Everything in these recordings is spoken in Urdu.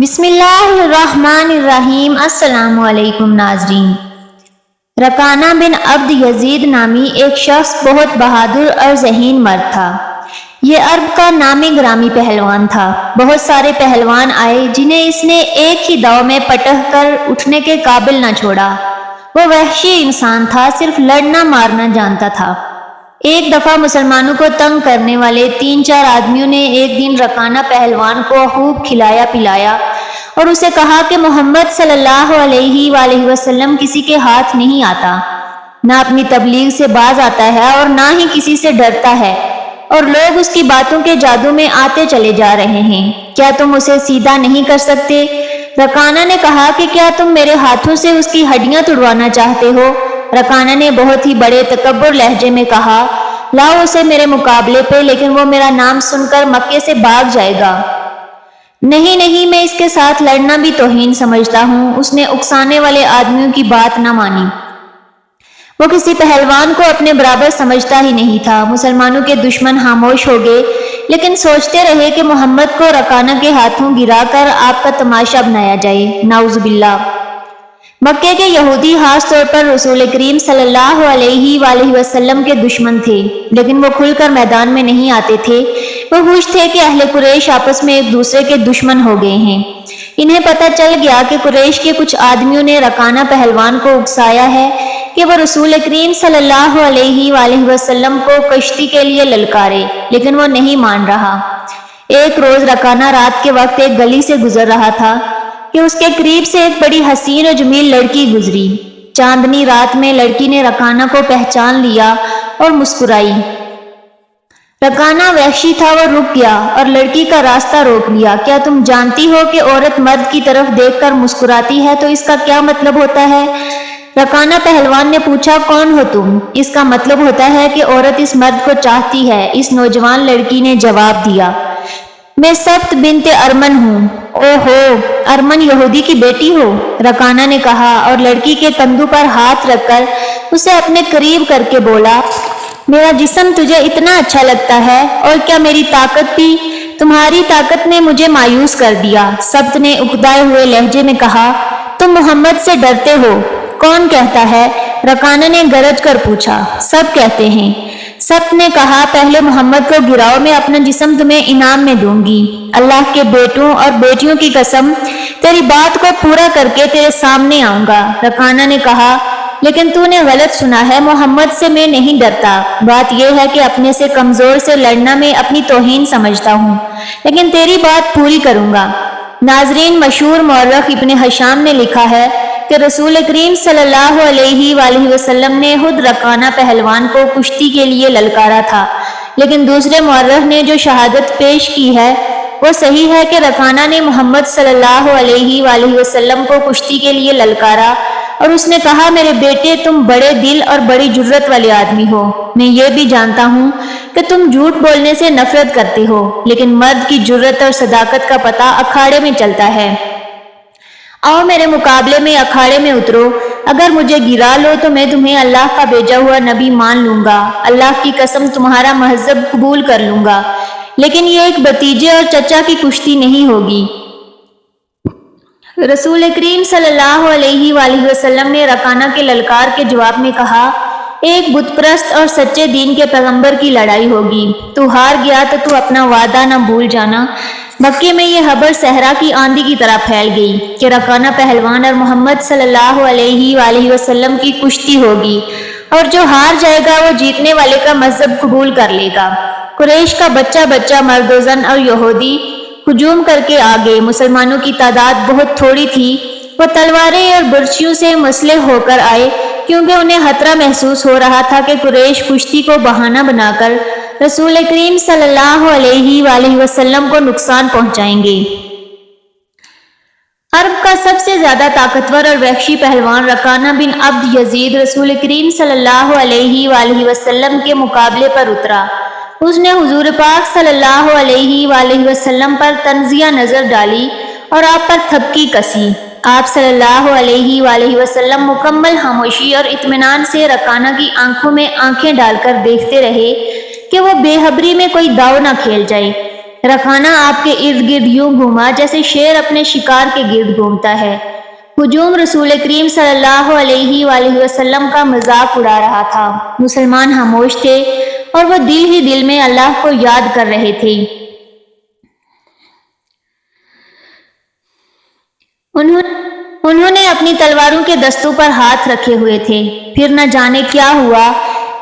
بسم اللہ الرحمن الرحیم۔ السلام علیکم ناظرین۔ رکانہ بن عبد یزید نامی ایک شخص بہت بہادر اور ذہین مرد تھا۔ یہ عرب کا نامی گرامی پہلوان تھا۔ بہت سارے پہلوان آئے جنہیں اس نے ایک ہی داؤ میں پٹخ کر اٹھنے کے قابل نہ چھوڑا۔ وہ وحشی انسان تھا، صرف لڑنا مارنا جانتا تھا۔ ایک دفعہ مسلمانوں کو تنگ کرنے والے 3-4 آدمیوں نے ایک دن رکانہ پہلوان کو خوب کھلایا پلایا اور اسے کہا کہ محمد صلی اللہ علیہ وآلہ وسلم کسی کے ہاتھ نہیں آتا، نہ اپنی تبلیغ سے باز آتا ہے اور نہ ہی کسی سے ڈرتا ہے، اور لوگ اس کی باتوں کے جادو میں آتے چلے جا رہے ہیں۔ کیا تم اسے سیدھا نہیں کر سکتے؟ رکانہ نے کہا کہ کیا تم میرے ہاتھوں سے اس کی ہڈیاں توڑوانا چاہتے ہو؟ رکانہ نے بہت ہی بڑے تکبر لہجے میں کہا، لاؤ اسے میرے مقابلے پہ، لیکن وہ میرا نام سن کر مکے سے بھاگ جائے گا۔ نہیں نہیں، میں اس کے ساتھ لڑنا بھی توہین سمجھتا ہوں۔ اس نے اکسانے والے آدمیوں کی بات نہ مانی۔ وہ کسی پہلوان کو اپنے برابر سمجھتا ہی نہیں تھا۔ مسلمانوں کے دشمن خاموش ہو گئے، لیکن سوچتے رہے کہ محمد کو رکانہ کے ہاتھوں گرا کر آپ کا تماشا بنایا جائے۔ نعوذ باللہ۔ مکے کے یہودی خاص طور پر رسول کریم صلی اللہ علیہ وآلہ وسلم کے دشمن تھے، لیکن وہ کھل کر میدان میں نہیں آتے تھے۔ وہ خوش تھے کہ اہل قریش آپس میں ایک دوسرے کے دشمن ہو گئے ہیں۔ انہیں پتہ چل گیا کہ قریش کے کچھ آدمیوں نے رکانہ پہلوان کو اکسایا ہے کہ وہ رسول کریم صلی اللہ علیہ وآلہ وسلم کو کشتی کے لیے للکارے، لیکن وہ نہیں مان رہا۔ ایک روز رکانہ رات کے وقت ایک گلی سے گزر رہا تھا کہ اس کے قریب سے ایک بڑی حسین و جمیل لڑکی گزری۔ چاندنی رات میں لڑکی نے رکانہ کو پہچان لیا اور مسکرائی۔ رکانہ وحشی تھا، وہ رک گیا اور لڑکی کا راستہ روک لیا۔ کیا تم جانتی ہو کہ عورت مرد کی طرف دیکھ کر مسکراتی ہے تو اس کا کیا مطلب ہوتا ہے؟ رکانہ پہلوان نے پوچھا، کون ہو تم؟ اس کا مطلب ہوتا ہے کہ عورت اس مرد کو چاہتی ہے۔ اس نوجوان لڑکی نے جواب دیا، میں سبت بنت ارمن ہوں۔ او ہو، ارمن یہودی کی بیٹی ہو؟ رکانہ نے کہا اور لڑکی کے کندھوں پر ہاتھ رکھ کر اسے اپنے قریب کر کے بولا، میرا جسم تجھے اتنا اچھا لگتا ہے، اور کیا میری طاقت بھی؟ تمہاری طاقت نے مجھے مایوس کر دیا۔ سبت نے اکدائے ہوئے لہجے میں کہا، تم محمد سے ڈرتے ہو؟ کون کہتا ہے؟ رکانہ نے گرج کر پوچھا۔ سب کہتے ہیں۔ سبت نے کہا، پہلے محمد کو گراؤ، میں اپنا جسم تمہیں انعام میں دوں گی۔ اللہ کے بیٹوں اور بیٹیوں کی قسم، تیری بات کو پورا کر کے تیرے سامنے آؤں گا۔ رکانہ نے کہا، لیکن تو نے غلط سنا ہے، محمد سے میں نہیں ڈرتا۔ بات یہ ہے کہ اپنے سے کمزور سے لڑنا میں اپنی توہین سمجھتا ہوں، لیکن تیری بات پوری کروں گا۔ ناظرین، مشہور مورخ ابن ہشام نے لکھا ہے کہ رسول کریم صلی اللہ علیہ وآلہ وسلم نے خود رکانہ پہلوان کو کشتی کے لیے للکارا تھا، لیکن دوسرے مورخ نے جو شہادت پیش کی ہے وہ صحیح ہے کہ رکانہ نے محمد صلی اللہ علیہ وآلہ وسلم کو کشتی کے لیے للکارا اور اس نے کہا، میرے بیٹے، تم بڑے دل اور بڑی جرت والے آدمی ہو۔ میں یہ بھی جانتا ہوں کہ تم جھوٹ بولنے سے نفرت کرتے ہو، لیکن مرد کی جرت اور صداقت کا پتہ اکھاڑے میں چلتا ہے۔ آؤ میرے مقابلے میں اکھاڑے میں اترو۔ اگر مجھے گرا لو تو میں تمہیں اللہ کا بھیجا ہوا نبی مان لوں گا، اللہ کی قسم تمہارا مہذب قبول کر لوں گا، لیکن یہ ایک بھتیجے اور چچا کی کشتی نہیں ہوگی۔ رسول کریم صلی اللہ علیہ وآلہ وسلم نے رکانہ کے للکار کے جواب میں کہا، ایک بت پرست اور سچے دین کے پیغمبر کی لڑائی ہوگی۔ تو ہار گیا تو تو اپنا وعدہ نہ بھول جانا۔ مکے میں یہ خبر صحرا کی آندھی کی طرح پھیل گئی کہ رکانہ پہلوان اور محمد صلی اللہ علیہ وآلہ وسلم کی کشتی ہوگی، اور جو ہار جائے گا وہ جیتنے والے کا مذہب قبول کر لے گا۔ قریش کا بچہ بچہ، مرد و زن اور یہودی ہجوم کر کے آگے۔ مسلمانوں کی تعداد بہت تھوڑی تھی۔ وہ تلواریں اور برچھیوں سے مسلح ہو کر آئے، کیونکہ انہیں خطرہ محسوس ہو رہا تھا کہ قریش کشتی کو بہانہ بنا کر رسول کریم صلی اللہ علیہ وآلہ وسلم کو نقصان پہنچائیں گے۔ عرب کا سب سے زیادہ طاقتور اور وحشی پہلوان رکانہ بن عبد یزید رسول کریم صلی اللہ علیہ وآلہ وسلم کے مقابلے پر اترا۔ اس نے حضور پاک صلی اللہ علیہ وآلہ وسلم پر طنزیہ نظر ڈالی اور آپ پر تھپکی کسی۔ آپ صلی اللہ علیہ وآلہ وسلم مکمل خاموشی اور اطمینان سے رکانہ کی آنکھوں میں آنکھیں ڈال کر دیکھتے رہے کہ وہ بے خبری میں کوئی داؤ نہ کھیل جائے۔ رکانہ آپ کے ارد گرد یوں گھوما جیسے شیر اپنے شکار کے گرد گھومتا ہے۔ ہجوم رسول کریم صلی اللہ علیہ وآلہ وسلم کا مذاق اڑا رہا تھا۔ مسلمان خاموش تھے اور وہ دل ہی دل میں اللہ کو یاد کر رہے تھے۔ انہوں نے اپنی تلواروں کے دستوں پر ہاتھ رکھے ہوئے تھے۔ پھر نہ جانے کیا ہوا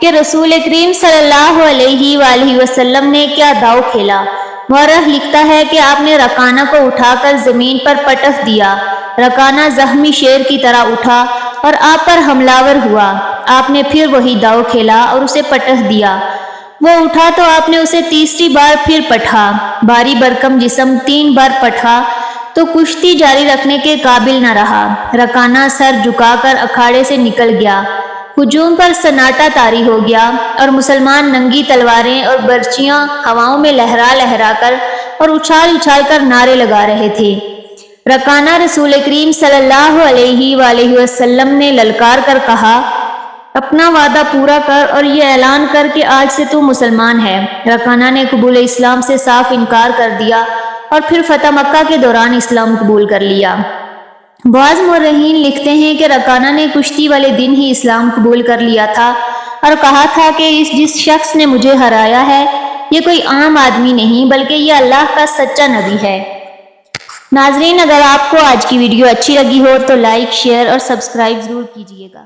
کہ رسول کریم صلی اللہ علیہ وآلہ وسلم نے کیا داؤ کھیلا۔ مورخ لکھتا ہے کہ آپ نے رکانہ کو اٹھا کر زمین پر پٹخ دیا۔ رکانہ زخمی شیر کی طرح اٹھا اور آپ پر حملہ ور ہوا۔ آپ نے پھر وہی داؤ کھیلا اور اسے پٹخ دیا۔ وہ اٹھا تو آپ نے اسے تیسری بار پھر پٹھا۔ بھاری بھرکم جسم 3 بار پٹھا تو کشتی جاری رکھنے کے قابل نہ رہا۔ رکانہ سر جھکا کر اکھاڑے سے نکل گیا۔ ہجوم پر سناٹا طاری ہو گیا اور مسلمان ننگی تلواریں اور برچیاں ہواؤں میں لہرا لہرا کر اور اچھال اچھال کر نعرے لگا رہے تھے۔ رکانہ رسول کریم صلی اللہ علیہ وآلہ وسلم نے للکار کر کہا، اپنا وعدہ پورا کر اور یہ اعلان کر کہ آج سے تو مسلمان ہے۔ رکانہ نے قبول اسلام سے صاف انکار کر دیا اور پھر فتح مکہ کے دوران اسلام قبول کر لیا۔ بعض مورخین لکھتے ہیں کہ رکانہ نے کشتی والے دن ہی اسلام قبول کر لیا تھا اور کہا تھا کہ جس شخص نے مجھے ہرایا ہے یہ کوئی عام آدمی نہیں بلکہ یہ اللہ کا سچا نبی ہے۔ ناظرین، اگر آپ کو آج کی ویڈیو اچھی لگی ہو تو لائک، شیئر اور سبسکرائب ضرور کیجیے گا۔